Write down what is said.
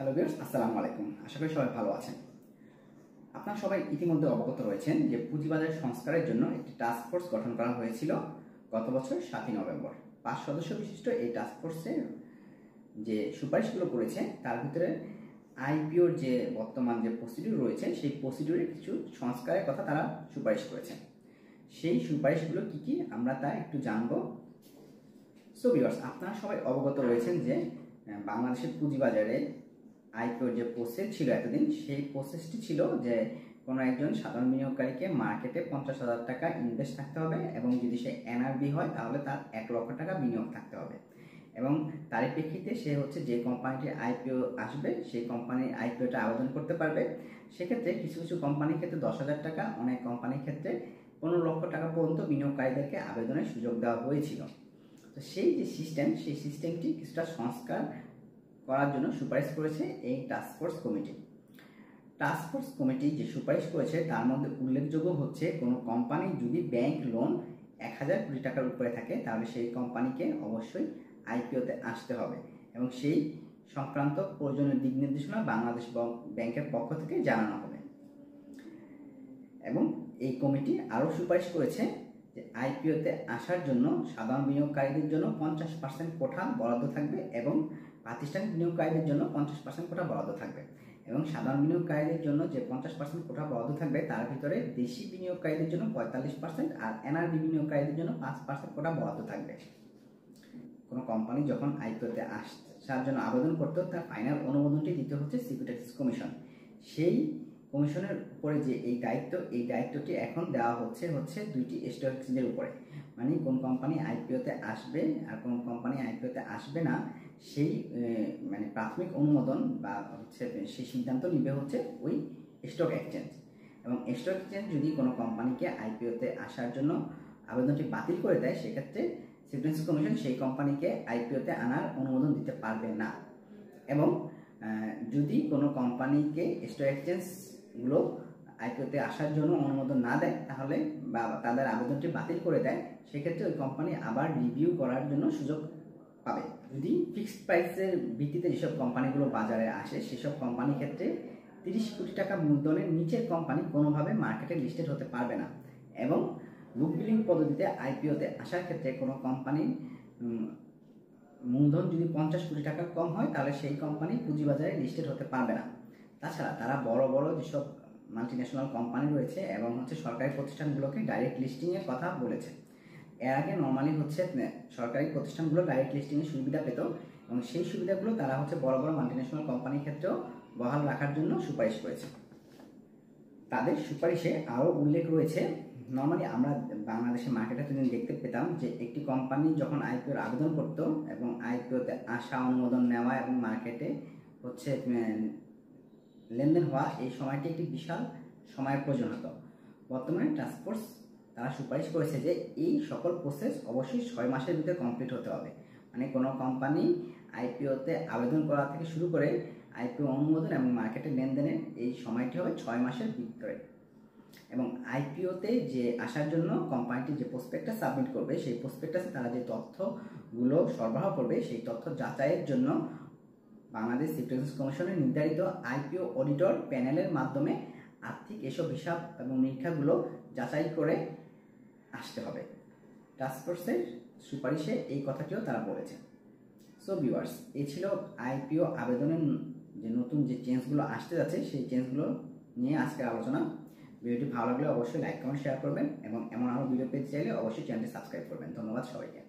Hello viewers, আসসালামু আলাইকুম। আশা করি সবাই ভালো আছেন। আপনারা সবাই ইতিমধ্যে অবগত রয়েছেন যে পুঁজিবাজার সংস্কারের জন্য একটি টাস্ক ফোর্স গঠন করা হয়েছিল গত বছর 7ই নভেম্বর। 5 সদস্য বিশিষ্ট এই টাস্ক ফোর্সে যে সুপারিশগুলো করেছে তার ভিতরে আইপিওর যে বর্তমান যে প্রসিডিউর রয়েছে সেই প্রসিডিউরে কিছু সংস্কারের কথা তারা সুপারিশ করেছে। সেই সুপারিশগুলো কি কি আমরা তা একটু জানবো। সো ভিউয়ার্স, আপনারা সবাই অবগত রয়েছেন যে বাংলাদেশের পুঁজিবাজারে আইপিওর যে প্রসেস ছিল এতদিন, সেই প্রসেসটি ছিল যে কোনো একজন সাধারণ বিনিয়োগকারীকে মার্কেটে 50,000 টাকা ইনভেস্ট থাকতে হবে এবং যদি সে এনআরবি হয় তাহলে তার 1 লক্ষ টাকা বিনিয়োগ থাকতে হবে এবং তারই প্রেক্ষিতে সে যে কোম্পানিটির আইপিও আসবে সেই কোম্পানির আইপিওটা আবেদন করতে পারবে। সেক্ষেত্রে কিছু কিছু কোম্পানির ক্ষেত্রে 10,000 টাকা, অনেক কোম্পানির ক্ষেত্রে 15 লক্ষ টাকা পর্যন্ত বিনিয়োগকারীদেরকে আবেদনের সুযোগ দেওয়া হয়েছিল। তো সেই যে সিস্টেম, সেই সিস্টেমটি কিছুটা সংস্কার করার জন্য সুপারিশ করেছে এই টাস্কফোর্স কমিটি। টাস্কফোর্স কমিটি যে সুপারিশ করেছে তার মধ্যে উল্লেখযোগ্য হচ্ছে কোনো কোম্পানি যদি ব্যাংক লোন 1,000 কোটি টাকার উপরে থাকে তাহলে সেই কোম্পানিকে অবশ্যই আইপিওতে আসতে হবে এবং সেই সংক্রান্ত প্রয়োজনীয় দিক নির্দেশনা বাংলাদেশ ব্যাংকের পক্ষ থেকে জানানো হবে। এবং এই কমিটি আরও সুপারিশ করেছে যে আইপিওতে আসার জন্য সাধারণ বিনিয়োগকারীদের জন্য 50% কোটা বরাদ্দ থাকবে এবং প্রাতিষ্ঠানিক বিনিয়োগকারীদের জন্য 50% কোটা বরাদ্দ থাকবে এবং সাধারণ বিনিয়োগকারীদের জন্য যে 50% কোটা বরাদ্দ থাকবে তার ভিতরে দেশি বিনিয়োগকারীদের জন্য 45% আর এনআরবি বিনিয়োগকারীদের জন্য 5% কোটা বরাদ্দ থাকবে। কোনো কোম্পানি যখন আইপিওতে আসার জন্য আবেদন করতে তার ফাইনাল অনুমোদনটি দিতে হচ্ছে সিকিউরিটিজ কমিশন। সেই কমিশনের উপরে যে এই দায়িত্বটি এখন দেওয়া হচ্ছে দুইটি স্টক এক্সচেঞ্জের উপরে। মানে কোন কোম্পানি আইপিওতে আসবে আর কোন কোম্পানি আইপিওতে আসবে না সেই মানে প্রাথমিক অনুমোদন বা সেই সিদ্ধান্ত নিবে ওই স্টক এক্সচেঞ্জ। এবং স্টক এক্সচেঞ্জ যদি কোনো কোম্পানিকে আইপিওতে আসার জন্য আবেদনটি বাতিল করে দেয় সেক্ষেত্রে সিকিউরিটিজ কমিশন সেই কোম্পানিকে আইপিওতে আনার অনুমোদন দিতে পারবে না। এবং যদি কোনো কোম্পানিকে স্টক এক্সচেঞ্জগুলো আইপিওতে আসার জন্য অনুমোদন না দেয় তাহলে বা তাদের আবেদনটি বাতিল করে দেয় সেক্ষেত্রে ওই কোম্পানি আবার রিভিউ করার জন্য সুযোগ পাবে। যদি ফিক্সড প্রাইসের ভিত্তিতে যেসব কোম্পানিগুলো বাজারে আসে সেসব কোম্পানির ক্ষেত্রে 30 কোটি টাকা মূলধনের নিচের কোম্পানি কোনোভাবে মার্কেটে লিস্টেড হতে পারবে না এবং বুক বিলিং পদ্ধতিতে আইপিওতে আসার ক্ষেত্রে কোনো কোম্পানির মূলধন যদি 50 কোটি টাকা কম হয় তাহলে সেই কোম্পানি পুঁজিবাজারে লিস্টেড হতে পারবে না। তাছাড়া তারা বড় বড় যেসব মাল্টিন্যাশনাল কোম্পানি রয়েছে এবং সরকারি প্রতিষ্ঠানগুলোকে ডাইরেক্ট লিস্টিংয়ের কথা বলেছে। এর আগে নর্মালি সরকারি প্রতিষ্ঠানগুলো ডাইরেক্ট লিস্টিংয়ের সুবিধা পেত এবং সেই সুবিধাগুলো তারা বড় বড় মাল্টিন্যাশনাল কোম্পানির ক্ষেত্রেও বহাল রাখার জন্য সুপারিশ করেছে। তাদের সুপারিশে আরও উল্লেখ রয়েছে, নর্মালি আমরা বাংলাদেশের মার্কেটে এতদিন দেখতে পেতাম যে একটি কোম্পানি যখন আইপিওর আবেদন করত এবং আইপিওতে আসা, অনুমোদন নেওয়া এবং মার্কেটে লেনদেন হওয়া, এই সময়টি একটি বিশাল সময়ের প্রয়োজন হতো। বর্তমানে টাস্কফোর্স তারা সুপারিশ করেছে যে এই সকল প্রসেস অবশ্যই 6 মাসের ভিতরে কমপ্লিট হতে হবে। মানে কোনো কোম্পানি আইপিওতে আবেদন করা থেকে শুরু করে আইপিও অনুমোদন এবং মার্কেটে লেনদেনের এই সময়টি হবে 6 মাসের ভিতরে। এবং আইপিওতে যে আসার জন্য কোম্পানিটি যে প্রসপেক্টাস সাবমিট করবে সেই প্রসপেক্টাসে তারা যে তথ্যগুলো সরবরাহ করবে সেই তথ্য যাচাইয়ের জন্য বাংলাদেশ সিকিউরিটিজ কমিশনের নির্ধারিত আইপিও অডিটর প্যানেলের মাধ্যমে আর্থিক এসব হিসাব এবং নিরীক্ষাগুলো যাচাই করে আসতে হবে। টাস্কফোর্সের সুপারিশে এই কথাটিও তারা বলেছে। সো ভিউয়ার্স, এই ছিল আইপিও আবেদনের যে নতুন যে চেঞ্জগুলো আসতে যাচ্ছে সেই চেঞ্জগুলো নিয়ে আজকের আলোচনা। ভিডিওটি ভালো লাগলে অবশ্যই লাইক, কমেন্ট, শেয়ার করবেন এবং এমন আরও ভিডিও পেতে চাইলে অবশ্যই চ্যানেলটি সাবস্ক্রাইব করবেন। ধন্যবাদ সবাইকে।